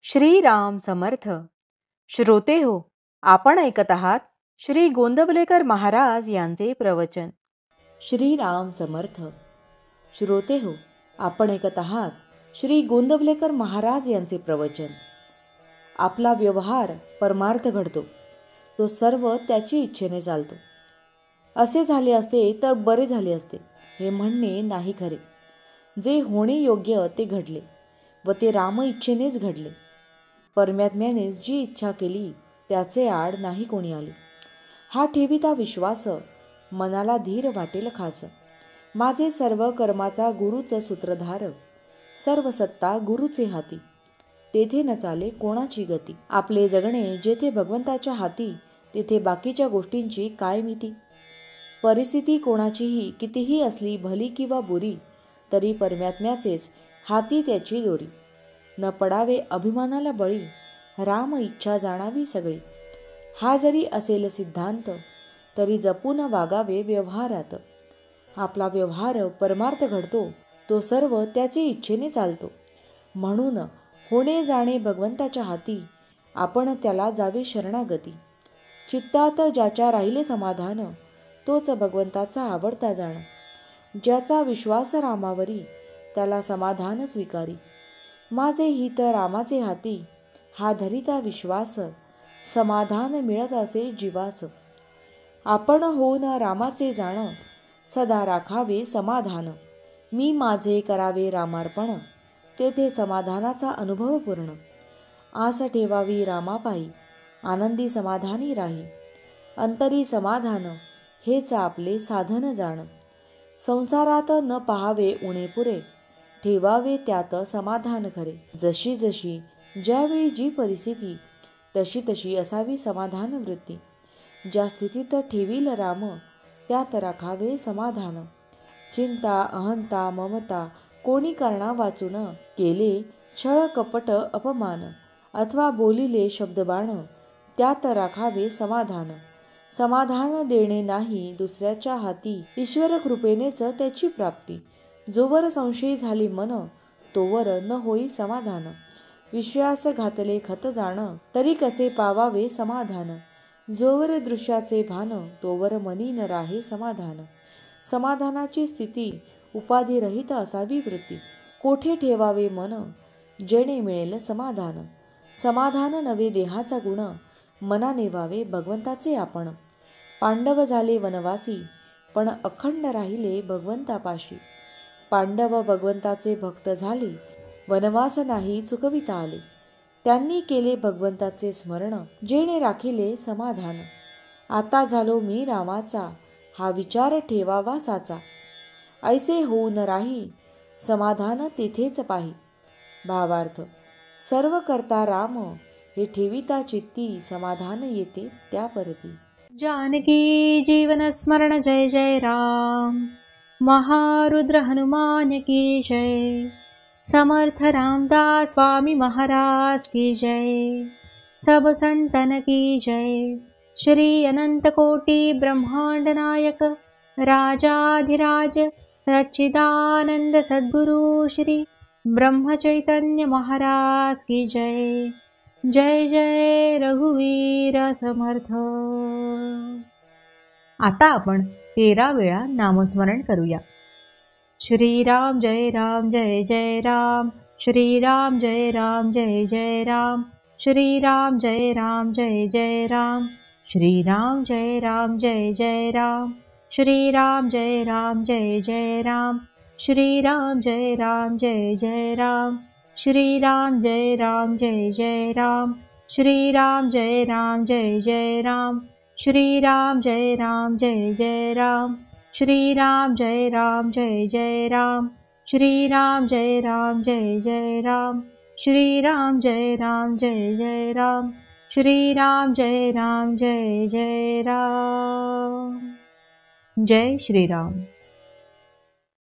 श्रीराम समर्थ. श्रोते हो, आपण ऐकत आहात श्री गोंदवलेकर महाराज यांचे प्रवचन. श्रीराम समर्थ. श्रोते हो, आपण ऐकत आहात श्री गोंदवलेकर महाराज यांचे प्रवचन. आपला व्यवहार परमार्थ घडतो, तो सर्व त्याची इच्छेने चालतो. असे झाले असते तर बरे झाले असते हे म्हणणे नाही खरे. जे होणे योग्य ते घडले व ते राम इच्छेनेच घडले. परमात्म्यानेच जी इच्छा केली त्याचे आड नाही कोणी आले. हा ठेविता विश्वास मनाला धीर वाटेल खास. माझे सर्व कर्माचा गुरुच सूत्रधार, सर्व सत्ता गुरुचे हाती. तेथे न चाले कोणाची गती. आपले जगणे जेथे भगवंताच्या हाती, तेथे बाकीच्या गोष्टींची काय मिती. परिस्थिती कोणाचीही कितीही असली भली किंवा बुरी, तरी परमात्म्याचेच हाती त्याची दोरी. न पडावे अभिमानाला बळी, राम इच्छा जाणावी सगळी. हा जरी असेल सिद्धांत, तरी जपून वागावे व्यवहारात. आपला व्यवहार परमार्थ घडतो, तो सर्व त्याचे इच्छेने चालतो. म्हणून होणे जाणे भगवंताच्या हाती, आपण त्याला जावे शरणागती. चित्तात ज्याच्या राहिले समाधान, तोच भगवंताचा आवडता जाण. ज्याचा विश्वास रामावरी, त्याला समाधान स्वीकारी. माझे हित रामाचे हाती, हा धरिता विश्वास. समाधान मिळत असे जीवास. आपण होऊन रामाचे जाण, सदा राखावे समाधान. मी माझे करावे रामार्पण, तेथे समाधानाचा अनुभव पूर्ण. आस ठेवावी रामापायी, आनंदी समाधानी राही. अंतरी समाधान, हेच आपले साधन जाण. संसारात न पाहावे उणे पुरे, ठेवावे त्यात समाधान खरे. जशी जशी ज्यावेळी जी परिस्थिती, तशी तशी असावी समाधान वृत्ती. ज्या स्थितीत ठेवील राम, त्यात राखावे समाधान. चिंता अहंता ममता कोणी करणार वाचून, केले छळ कपट अपमान, अथवा बोलिले शब्दबाण, त्यात राखावे समाधान. समाधान देणे नाही दुसऱ्याच्या हाती, ईश्वर कृपेनेच त्याची प्राप्ती. जोवर संशयी झाली मन, तोवर न होई समाधान. विश्वास घातले खत जाण, तरी कसे पावावे समाधान. जोवर दृश्याचे भान, तोवर मनी न राहे समाधान. समाधानाची स्थिती उपाधिरहित असावी वृत्ती. कोठे ठेवावे मन, जेणे मिळेल समाधान. समाधान नवे देहाचा गुण, मनाने व्हावे भगवंताचे आपण. पांडव झाले वनवासी, पण अखंड राहिले भगवंतापाशी. पांडव भगवंताचे भक्त झाले, वनवास नाही चुकविता आले. त्यांनी केले भगवंताचे स्मरण, जेणे राखिले समाधान. आता झालो मी रामाचा, हा विचार ठेवावा साचा. ऐसे होऊन राही, समाधान तेथेच पाही. भावार्थ. सर्व करता राम, हे ठेविता चित्ती, समाधान येते त्या परती. जानकी जीवन स्मरण जय जय राम. महारुद्र हनुमान की जय. समर्थ रामदास स्वामी महाराज की जय. सब संतन की जय. श्री अनंत कोटि ब्रह्मांड नायक, राजाधिराज सच्चिदानंद सद्गुरु श्री ब्रह्म चैतन्य महाराज की जय. जय जय रघुवीर समर्थ. आता आपण 13 वेळा नामस्मरण करूया. श्रीराम जय राम जय जय राम. श्रीराम जय राम जय जय राम. श्रीराम जय राम जय जय राम. श्रीराम जय राम जय जय राम. श्रीराम जय राम जय जय राम. श्रीराम जय राम जय जय राम. श्रीराम जय राम जय जय राम. श्रीराम जय राम जय जय राम. श्रीराम जय राम जय जय राम. श्रीराम जय राम जय जय राम. श्रीराम जय राम जय जय राम. श्रीराम जय राम जय जय राम. श्रीराम जय राम जय जय राम. जय श्रीराम.